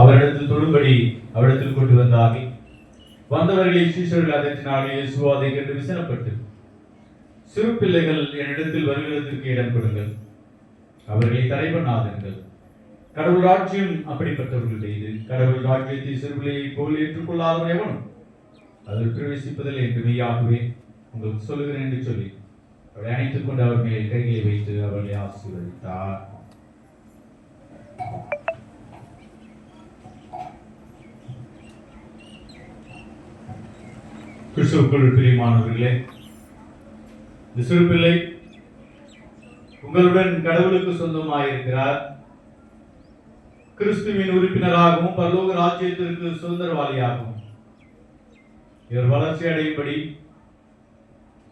அவரிடத்தில் தொழும்படி அவரிடத்தில் கொண்டு வந்தார்கள். வந்தவர்களை சீஷர்கள் அதட்டினாலே இயேசு அதை கேட்டு விசனப்பட்டு, சிறு பிள்ளைகள் என்னிடத்தில் வருகிறதற்கு இடம் கொடுங்கள், அவர்களை தடை பண்ணாதீர்கள். கடவுள் ராஜ்யம் அப்படிப்பட்டவர்களுடையது. கடவுள் ராஜ்யத்தை சிறுபிள்ளையை போல் ஏற்றுக்கொள்ளாதவன் எவனும் அதில் பிரவேசிப்பதில்லை என்று மெய்யாகவே உங்களுக்கு சொல்லுகிறேன் என்று சொல்லி அவரை அணைத்துக் கொண்டு அவர் மேல் கைகளை வைத்து அவர்களை ஆசீர்வதித்தார். கிறிஸ்துவுக்குள் பிரியமானவர்களே, இந்த சிறு பிள்ளை உங்களுடன் கடவுளுக்கு சொந்தமாயிருக்கிறார். கிறிஸ்துவின் உறுப்பினராகவும் பரலோக ராஜ்யத்திற்கு சுதந்திரவாளியாகவும் இவர் வளர்ச்சி அடையும்படி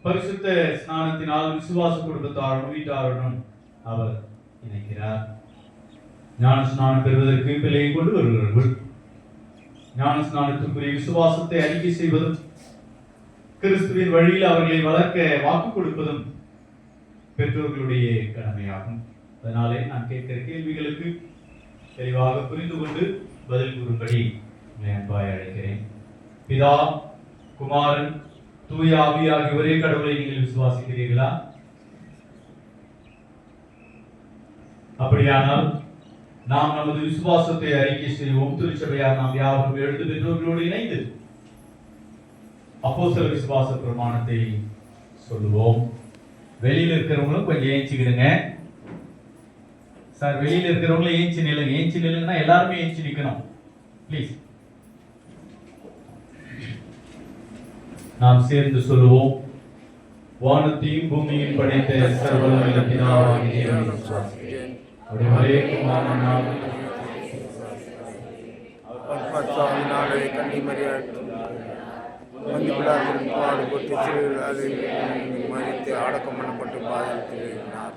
பரிசுத்த ஸ்நானத்தினால் விசுவாச குடும்பத்தாருடன் வீட்டாருடன் அவர் இணைக்கிறார். ஞான ஸ்நானம் பெறுவதற்கு பிள்ளையை கொண்டு வருகிறார்கள். ஞான ஸ்நானத்திற்குரிய விசுவாசத்தை அறிக்கை செய்வதும் கிறிஸ்துவின் வழியில் அவர்களை வளர்க்க வாக்கு கொடுப்பதும் பெற்றோர்களுடைய கடமையாகும். அதனாலே நான் கேட்கிற கேள்விகளுக்கு தெளிவாக புரிந்து கொண்டு பதில் கூறும்படி அன்பாய் அழைக்கிறேன். பிதா, குமாரன், தூய ஆவி ஆகிய ஒரே கடவுளை நீங்கள் விசுவாசிக்கிறீர்களா? அப்படியானால் நாம் நமது விசுவாசத்தை அறிக்கை செய்வோம். திருச்சபையார் நாம் யாவரும் எழுந்து பெற்றோர்களோடு இணைந்து அப்போஸ்தலர் விசுவாச பிரமாணத்தை சொல்லுவோம். வெளியில் இருக்கிறவங்களும் கொஞ்சம் ஏஞ்சிக்கிடுங்க சார். வெளியில் இருக்கிறவங்களும் ஏஞ்சி நில்லுங்க. ஏஞ்சி நில்லுங்கன்னா எல்லாருமே ஏஞ்சி நிற்கணும் ப்ளீஸ். நாம் சேர்ந்து சொல்லுவோம். வானத்தையும் பூமியும் படைத்த சர்வவல்லமை பிதாவாகிய தேவனை அவருடைய குமாரனான பாடுபட்டு மறித்து அடக்கம் பண்ணப்பட்டு பாதத்தில் இருந்தார்.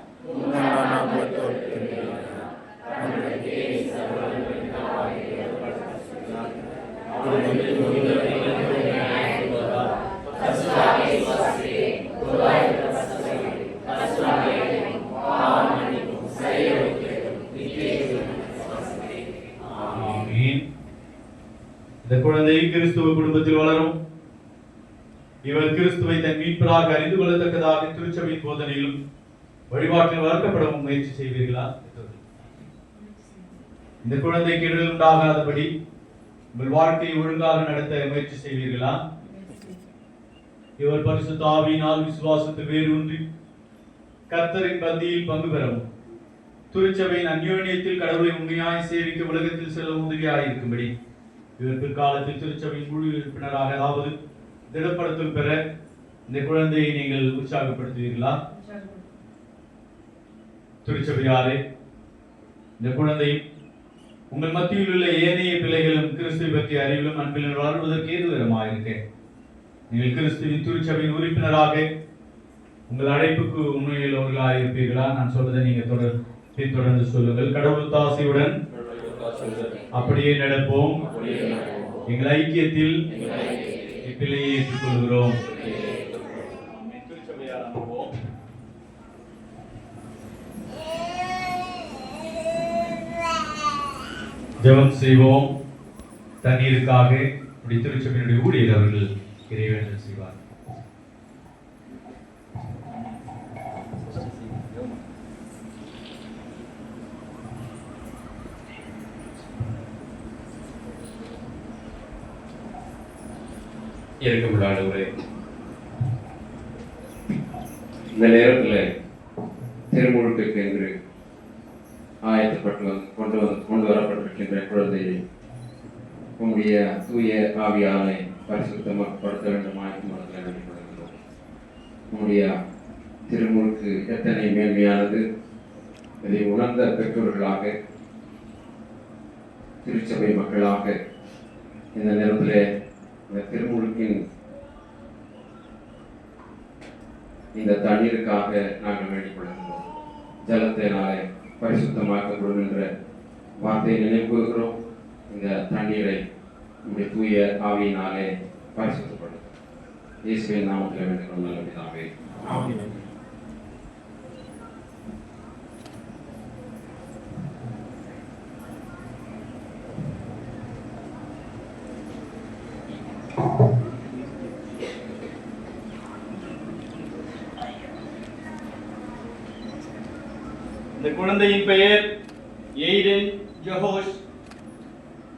இந்த குழந்தை கிறிஸ்துவ குடும்பத்தில் வளரும். இவர் கிறிஸ்துவை தன் மீட்பராக அறிந்து கொள்ளத்தக்கதாக திருச்சபையின் போதனையிலும் வழிபாட்டில் வளர்க்கப்படவும் முயற்சி செய்வீர்களா? இந்த குழந்தைக்கு இடர்கள் உண்டாகாதபடி உங்கள் வாழ்க்கையை ஒழுங்காக நடத்த முயற்சி செய்வீர்களா? இவர் பரிசுத்த ஆவியினால் விசுவாசத்தில் வேரூன்றி கர்த்தரின் பந்தியில் பங்கு பெறவும் திருச்சபையின் அந்யோன்யத்தில் கடவுளை உண்மையாய் சேவிக்க உலகத்தில் செல்ல உதவியாக இருக்கும்படி இவர் பிற்காலத்தில் திருச்சபையின் முழு உறுப்பினராக அதாவது திடப்படுத்தல் பெற இந்த குழந்தையை நீங்கள் உற்சாகப்படுத்துவீர்களா? திருச்சபையாரே, இந்த குழந்தை உங்கள் மத்தியில் உள்ள ஏனைய பிள்ளைகளும் கிறிஸ்துவை பற்றிய அறிவிலும் அன்பிலும் வளர்வதற்கு ஏதுகரமாயிருக்க நீங்கள் கிறிஸ்துவின் திருச்சபையின் உறுப்பினராக உங்கள் அழைப்புக்கு உண்மையுள்ளவர்களாக இருப்பீர்களா? நான் சொல்வதை நீங்க தொடர்ந்து சொல்லுங்கள். கடவுள் தாசையுடன் அப்படியே நடப்போம். எங்கள் ஐக்கியத்தில் பிள்ளையை ஏற்றுக்கொள்கிறோம். ஜெபம் செய்வோம். தண்ணீருக்காக திருச்சபையினுடைய ஊழியர் அவர்கள் இறைவேண்டல் செய்வார். இருக்கக்கூடாது. இந்த நேரத்தில் திருமுழுக்கு என்று ஆயத்தப்பட்டு கொண்டு வரப்பட்டிருக்கின்ற குழந்தையை உங்களுடைய தூய ஆவியாலை பரிசுத்தப்படுத்த வேண்டும். ஆயத்தமாக வெளிப்படுகிறோம். உங்களுடைய திருமுழுக்கு எத்தனை மேன்மையானது இதை உணர்ந்த பெற்றோர்களாக திருச்சபை மக்களாக இந்த நேரத்தில் இந்த திருமுழுக்கின் இந்த தண்ணீருக்காக நாங்கள் வேண்டிக் கொள்கிறோம். ஜலத்தினாலே பரிசுத்தமாக்கப்படும் என்ற வார்த்தையை நினைவுகிறோம். இந்த தண்ணீரை நம்முடைய தூய ஆவியினாலே பரிசுத்தப்படும். இயேசுவின் நாமத்தில் வேண்டிக் நல்ல பிதாவே, ஆமென். குழந்தையின் பெயர் எய்டன் ஜோஷ்.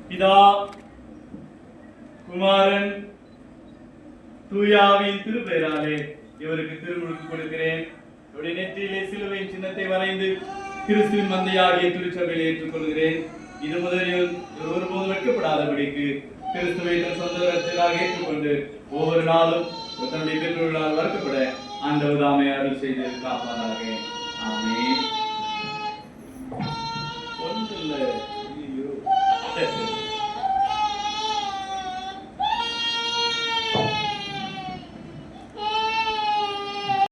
பிதா, குமாரன், தூயாவின் திருப்பெயராலே இவருக்கு திருமுழுக்கு கொடுக்கிறேன். இவருடைய நெற்றியிலே சிலுவையின் சின்னத்தை வரைந்து கிறிஸ்துவின் மந்தையாகிய திருச்சபையில் ஏற்றுக்கொள்கிறேன். இது முதலில் இவர் ஒருபோதும் வெட்கப்படாதபடிக்கு கிறிஸ்துவை தன் சொந்த ரட்சகராக ஏற்றுக்கொண்டு ஒவ்வொரு நாளும் தன்னுடைய பெற்றோர்களால் வளர்க்கப்பட ஆண்டவர் தாமே அருள் செய்து காப்பாராக. ஆமென். ஒன்றில்லை.